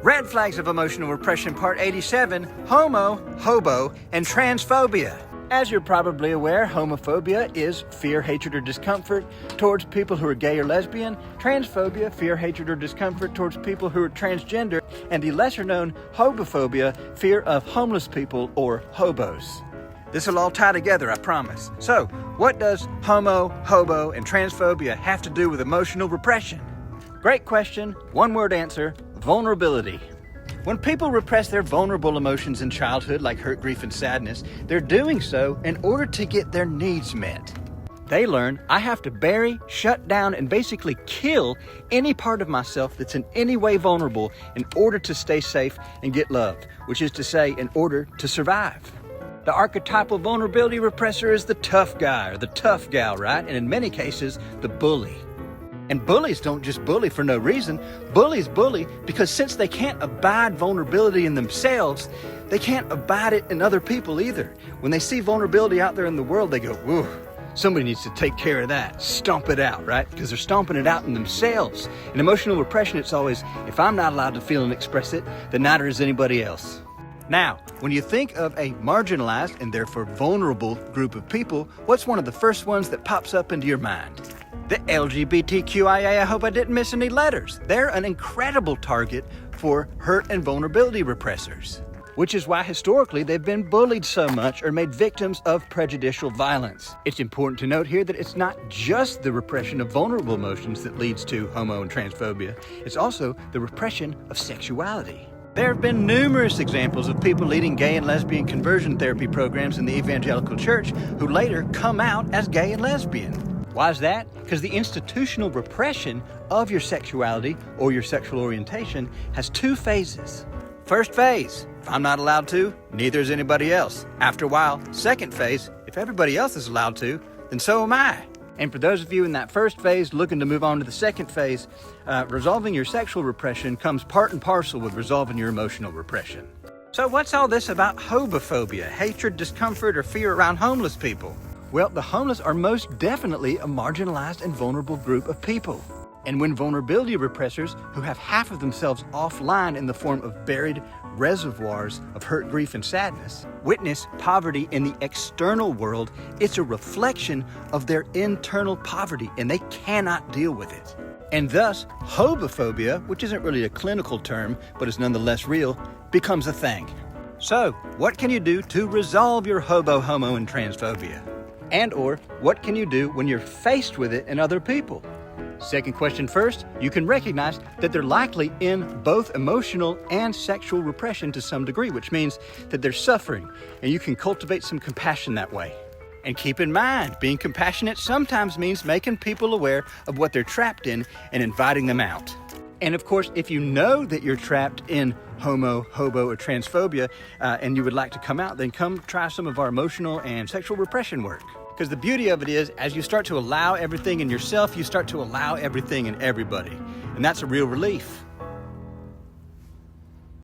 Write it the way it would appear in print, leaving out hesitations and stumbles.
Red Flags of Emotional Repression, Part 87, Homo, Hobo, and Trans-Phobia. As you're probably aware, homophobia is fear, hatred, or discomfort towards people who are gay or lesbian. Transphobia, fear, hatred, or discomfort towards people who are transgender. And the lesser-known hobophobia, fear of homeless people or hobos. This will all tie together, I promise. So, what does homo, hobo, and transphobia have to do with emotional repression? Great question, one-word answer, vulnerability. When people repress their vulnerable emotions in childhood, like hurt, grief, and sadness, they're doing so in order to get their needs met. They learn, I have to bury, shut down, and basically kill any part of myself that's in any way vulnerable in order to stay safe and get loved, which is to say, in order to survive. The archetypal vulnerability repressor is the tough guy or the tough gal, right? And in many cases, the bully. And bullies don't just bully for no reason. Bullies bully because since they can't abide vulnerability in themselves, they can't abide it in other people either. When they see vulnerability out there in the world, they go, whoa, somebody needs to take care of that. Stomp it out, right? Because they're stomping it out in themselves. In emotional repression, it's always, if I'm not allowed to feel and express it, then neither is anybody else. Now, when you think of a marginalized and therefore vulnerable group of people, what's one of the first ones that pops up into your mind? The LGBTQIA, I hope I didn't miss any letters. They're an incredible target for hurt and vulnerability repressors, which is why historically they've been bullied so much or made victims of prejudicial violence. It's important to note here that it's not just the repression of vulnerable emotions that leads to homo and transphobia. It's also the repression of sexuality. There have been numerous examples of people leading gay and lesbian conversion therapy programs in the evangelical church who later come out as gay and lesbian. Why is that? Because the institutional repression of your sexuality or your sexual orientation has two phases. First phase, if I'm not allowed to, neither is anybody else. After a while, second phase, if everybody else is allowed to, then so am I. And for those of you in that first phase looking to move on to the second phase, resolving your sexual repression comes part and parcel with resolving your emotional repression. So what's all this about hobophobia, hatred, discomfort, or fear around homeless people? Well, the homeless are most definitely a marginalized and vulnerable group of people. And when vulnerability repressors, who have half of themselves offline in the form of buried reservoirs of hurt, grief, and sadness, witness poverty in the external world, it's a reflection of their internal poverty, and they cannot deal with it. And thus, hobophobia, which isn't really a clinical term, but is nonetheless real, becomes a thing. So, what can you do to resolve your hobo, homo, and transphobia? And or, what can you do when you're faced with it in other people? Second question first, you can recognize that they're likely in both emotional and sexual repression to some degree, which means that they're suffering, and you can cultivate some compassion that way. And keep in mind, being compassionate sometimes means making people aware of what they're trapped in and inviting them out. And of course, if you know that you're trapped in homo, hobo, or transphobia, and you would like to come out, then come try some of our emotional and sexual repression work. Because the beauty of it is, as you start to allow everything in yourself, you start to allow everything in everybody. And that's a real relief.